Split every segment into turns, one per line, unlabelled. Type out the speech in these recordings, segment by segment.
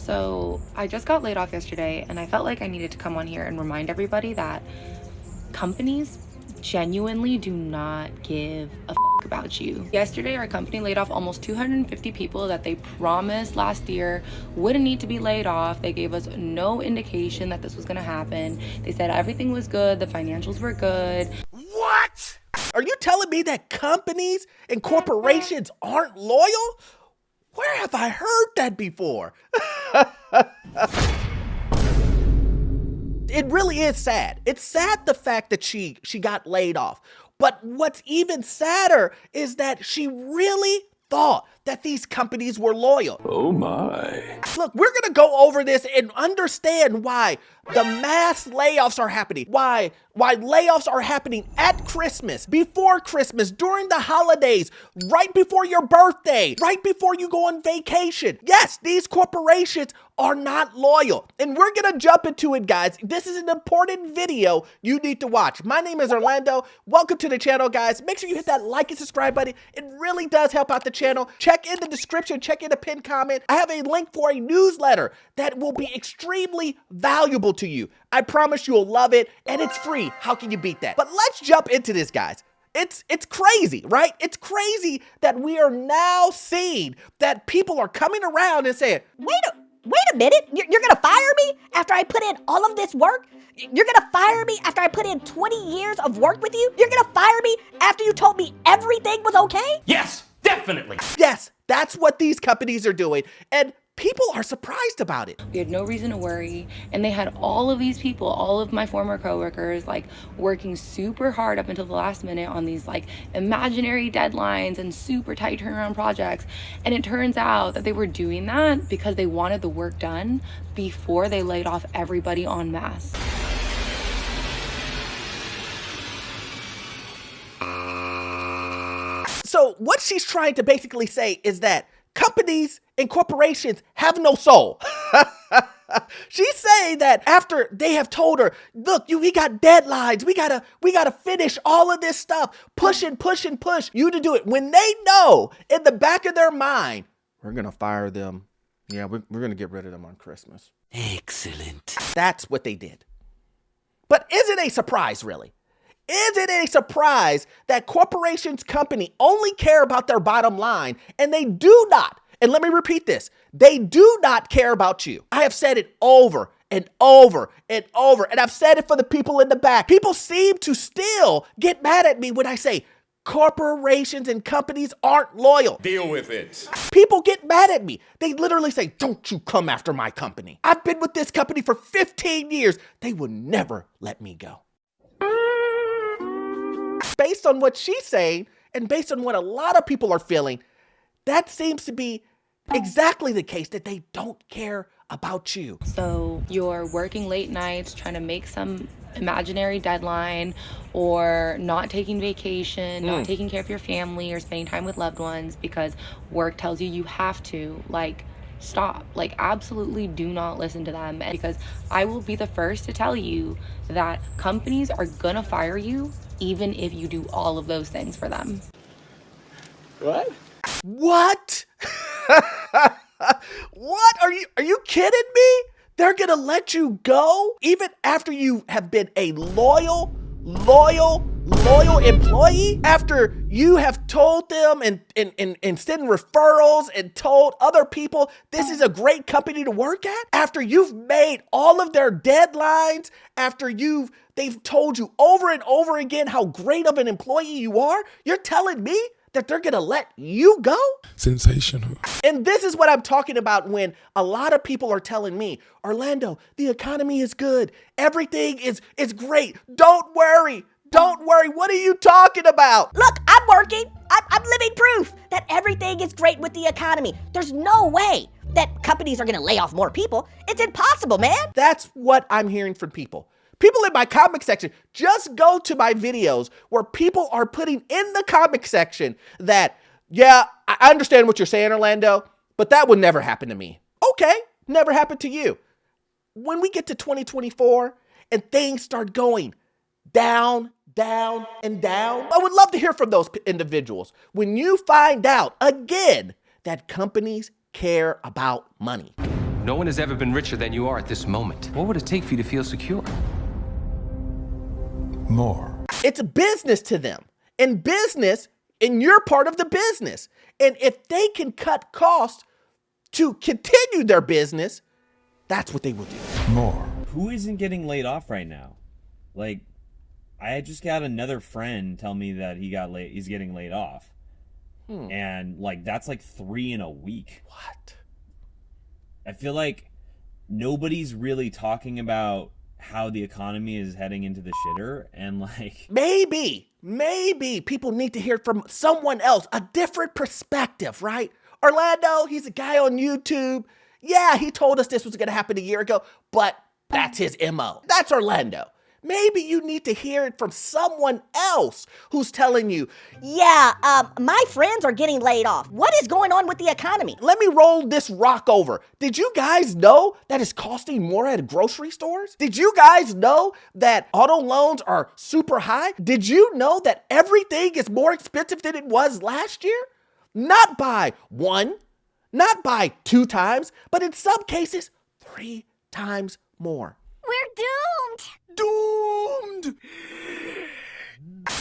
So I just got laid off yesterday, and I felt like I needed to come on here and remind everybody that companies genuinely do not give a about you. Yesterday, our company laid off almost 250 people that they promised last year wouldn't need to be laid off. They gave us no indication that this was going to happen. They said everything was good, the financials were good.
What? Are you telling me that companies and corporations aren't loyal? Where have I heard that before? It really is sad. It's sad the fact that she got laid off. But what's even sadder is that she really thought that these companies were loyal.
Oh my.
Look, we're gonna go over this and understand why the mass layoffs are happening. Why layoffs are happening at Christmas, before Christmas, during the holidays, right before your birthday, right before you go on vacation. Yes, these corporations are not loyal. And we're gonna jump into it, guys. This is an important video you need to watch. My name is Orlando. Welcome to the channel, guys. Make sure you hit that like and subscribe button. It really does help out the channel. Check in the description, check in the pinned comment. I have a link for a newsletter that will be extremely valuable to you. I promise you'll love it, and it's free. How can you beat that? But let's jump into this, guys. It's crazy, right? It's crazy that we are now seeing that people are coming around and saying,
Wait a minute, you're gonna fire me after I put in all of this work? You're gonna fire me after I put in 20 years of work with you? You're gonna fire me after you told me everything was okay?
Yes, definitely.
yes, that's what these companies are doing. And people are surprised about it.
We had no reason to worry, and they had all of these people, all of my former coworkers, like working super hard up until the last minute on these like imaginary deadlines and super tight turnaround projects. And it turns out that they were doing that because they wanted the work done before they laid off everybody en masse.
So what she's trying to basically say is that companies and corporations have no soul. She's saying that after they have told her, look, we got deadlines. We gotta finish all of this stuff. Push you to do it. When they know in the back of their mind, we're gonna fire them. Yeah, we're gonna get rid of them on Christmas.
Excellent.
That's what they did. But is it a surprise, really? Is it a surprise that corporations, company only care about their bottom line, and they do not, and let me repeat this, they do not care about you. I have said it over and over and over, and I've said it for the people in the back. People seem to still get mad at me when I say corporations and companies aren't loyal.
Deal with it.
People get mad at me. They literally say, don't you come after my company. I've been with this company for 15 years. They will never let me go. Based on what she's saying, and based on what a lot of people are feeling, that seems to be exactly the case, that they don't care about you.
So you're working late nights, trying to make some imaginary deadline, or not taking vacation, not taking care of your family, or spending time with loved ones because work tells you you have to. Like, stop. Like, absolutely do not listen to them. And because I will be the first to tell you that companies are gonna fire you even if you do all of those things for them.
What?
What? What? Are you kidding me? They're gonna let you go even after you have been a loyal employee? After you have told them and sent referrals and told other people this is a great company to work at? After you've made all of their deadlines, after they've told you over and over again how great of an employee you are, you're telling me that they're gonna let you go?
Sensational.
And this is what I'm talking about when a lot of people are telling me, Orlando, the economy is good. Everything is great. Don't worry. Don't worry. What are you talking about?
Look, I'm working. I'm living proof that everything is great with the economy. There's no way that companies are gonna lay off more people. It's impossible, man.
That's what I'm hearing from people. People in my comment section, just go to my videos where people are putting in the comment section that, yeah, I understand what you're saying, Orlando, but that would never happen to me. Okay, never happened to you. When we get to 2024 and things start going down, and down, I would love to hear from those individuals. When you find out, again, that companies care about money.
No one has ever been richer than you are at this moment. What would it take for you to feel secure?
More.
It's business to them. In business, and you're part of the business. And if they can cut costs to continue their business, that's what they will do.
More.
Who isn't getting laid off right now? Like, I just got another friend tell me that he's getting laid off. And like that's like 3 in a week.
What?
I feel like nobody's really talking about how the economy is heading into the shitter, and like
Maybe people need to hear from someone else, a different perspective, right? Orlando, he's a guy on YouTube. Yeah, he told us this was going to happen a year ago, but that's his MO. That's Orlando. Maybe you need to hear it from someone else who's telling you,
Yeah, my friends are getting laid off. What is going on with the economy?
let me roll this rock over. Did you guys know that it's costing more at grocery stores? Did you guys know that auto loans are super high? Did you know that everything is more expensive than it was last year? Not by 1, not by 2 times, but in some cases, 3 times more.
We're doomed!
Doomed!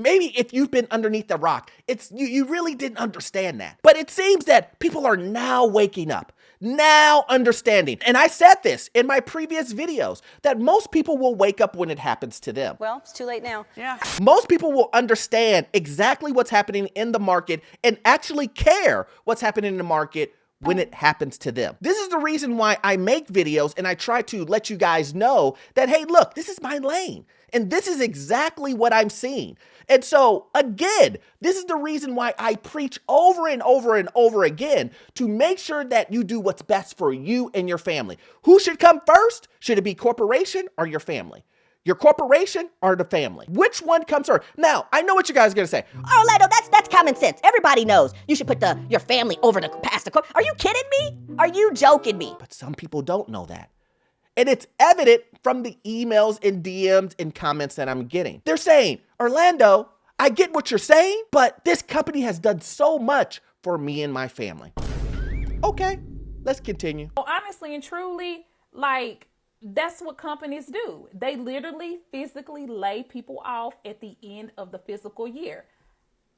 Maybe if you've been underneath the rock, it's you really didn't understand that. But it seems that people are now waking up, now understanding. And I said this in my previous videos, that most people will wake up when it happens to them.
Well, it's too late now. Yeah.
Most people will understand exactly what's happening in the market and actually care what's happening in the market when it happens to them. This is the reason why I make videos and I try to let you guys know that, hey, look, this is my lane. And this is exactly what I'm seeing. And so, again, this is the reason why I preach over and over and over again to make sure that you do what's best for you and your family. Who should come first? Should it be corporation or your family? Your corporation or the family? Which one comes first? Now, I know what you guys are gonna say.
Orlando, that's common sense. Everybody knows you should put your family over the past the corp. Are you kidding me? Are you joking me?
But some people don't know that. And it's evident from the emails and DMs and comments that I'm getting. They're saying, Orlando, I get what you're saying, but this company has done so much for me and my family. Okay, let's continue.
Well, honestly and truly, like, that's what companies do. They literally physically lay people off at the end of the fiscal year.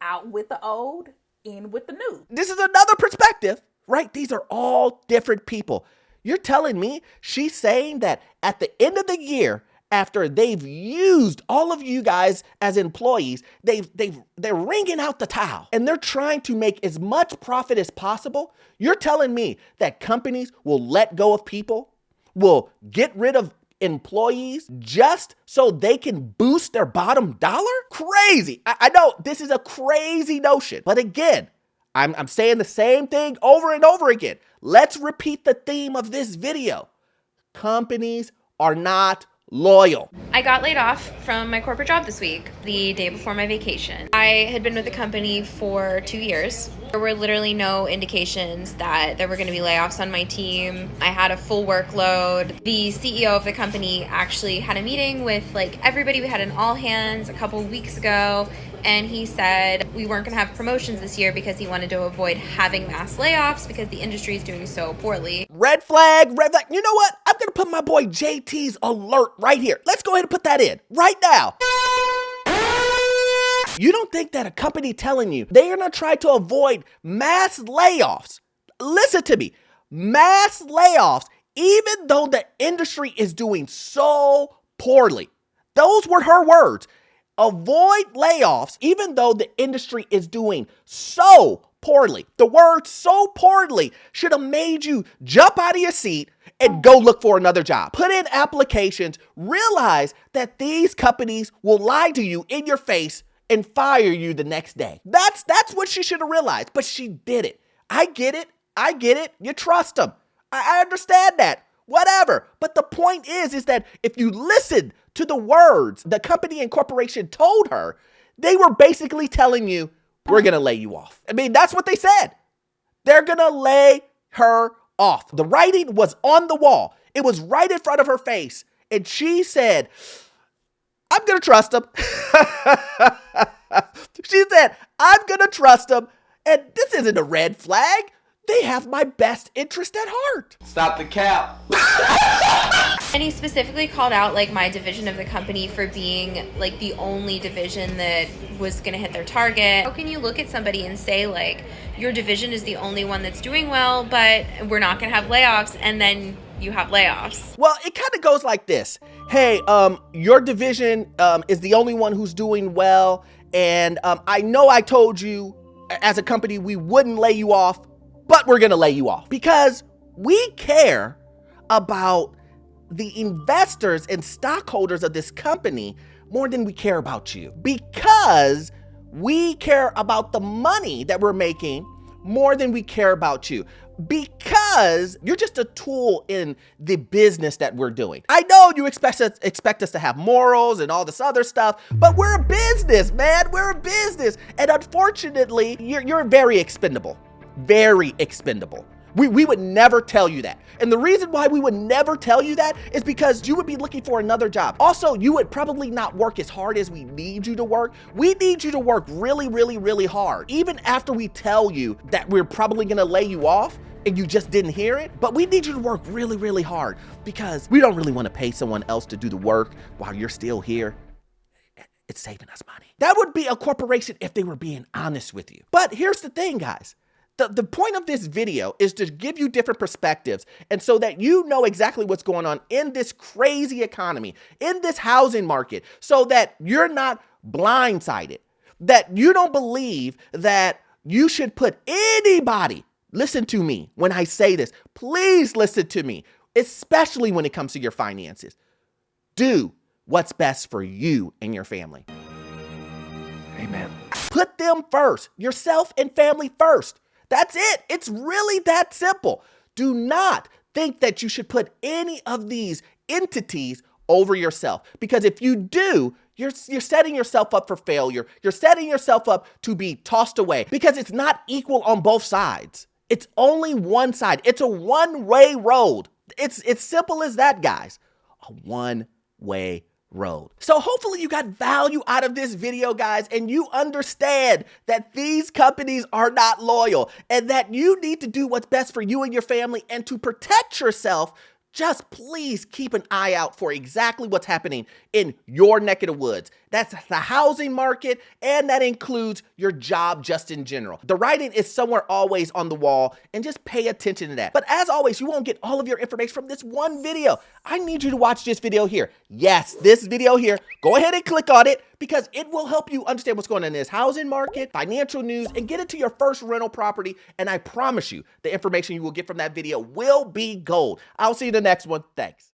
Out with the old, in with the new.
This is another perspective, right? These are all different people. You're telling me she's saying that at the end of the year, after they've used all of you guys as employees, they're wringing out the towel and they're trying to make as much profit as possible. You're telling me that companies will let go of people, will get rid of employees just so they can boost their bottom dollar? Crazy. I know this is a crazy notion, but again, I'm saying the same thing over and over again. Let's repeat the theme of this video. Companies are not loyal.
I got laid off from my corporate job this week, the day before my vacation. I had been with the company for 2 years. There were literally no indications that there were going to be layoffs on my team. I had a full workload. The CEO of the company actually had a meeting with everybody. We had an all hands a couple weeks ago, and he said we weren't going to have promotions this year because he wanted to avoid having mass layoffs because the industry is doing so poorly.
Red flag, red flag. You know what? I'm going to put my boy JT's alert right here. Let's go ahead and put that in right now. You don't think that a company telling you they're going to try to avoid mass layoffs, listen to me, mass layoffs, even though the industry is doing so poorly. Those were her words. Avoid layoffs, even though the industry is doing so poorly. The word so poorly should have made you jump out of your seat and go look for another job. Put in applications, realize that these companies will lie to you in your face and fire you the next day. That's what she should have realized, but she did it. I get it. You trust them. I understand that. Whatever. But the point is that if you listen to the words the company and corporation told her, they were basically telling you, we're going to lay you off. I mean, that's what they said. They're going to lay her off. The writing was on the wall. It was right in front of her face. And she said, I'm going to trust them. She said, I'm going to trust them. And this isn't a red flag. They have my best interest at heart.
Stop the cap.
And he specifically called out like my division of the company for being like the only division that was going to hit their target. How can you look at somebody and say like your division is the only one that's doing well, but we're not going to have layoffs, and then you have layoffs?
Well, it kind of goes like this. Hey, your division is the only one who's doing well, and I know I told you as a company we wouldn't lay you off, but we're gonna lay you off because we care about the investors and stockholders of this company more than we care about you, because we care about the money that we're making more than we care about you, because you're just a tool in the business that we're doing. I know you expect us to have morals and all this other stuff, but we're a business, man. We're a business. And unfortunately, you're very expendable. Very expendable. We would never tell you that. And the reason why we would never tell you that is because you would be looking for another job. Also, you would probably not work as hard as we need you to work. We need you to work really, really, really hard. Even after we tell you that we're probably gonna lay you off and you just didn't hear it, but we need you to work really, really hard because we don't really wanna pay someone else to do the work while you're still here. It's saving us money. That would be a corporation if they were being honest with you. But here's the thing, guys. The point of this video is to give you different perspectives, and so that you know exactly what's going on in this crazy economy, in this housing market, so that you're not blindsided, that you don't believe that you should put anybody, listen to me when I say this, please listen to me, especially when it comes to your finances. Do what's best for you and your family.
Amen.
Put them first, yourself and family first. That's it. It's really that simple. Do not think that you should put any of these entities over yourself, because if you do, you're setting yourself up for failure. You're setting yourself up to be tossed away because it's not equal on both sides. It's only one side. It's a one-way road. It's simple as that, guys. A one-way road. So hopefully you got value out of this video, guys, and you understand that these companies are not loyal and that you need to do what's best for you and your family, and to protect yourself, just please keep an eye out for exactly what's happening in your neck of the woods. That's the housing market, and that includes your job just in general. The writing is somewhere always on the wall, and just pay attention to that. But as always, you won't get all of your information from this one video. I need you to watch this video here. Yes, this video here. Go ahead and click on it, because it will help you understand what's going on in this housing market, financial news, and get into your first rental property. And I promise you, the information you will get from that video will be gold. I'll see you in the next one. Thanks.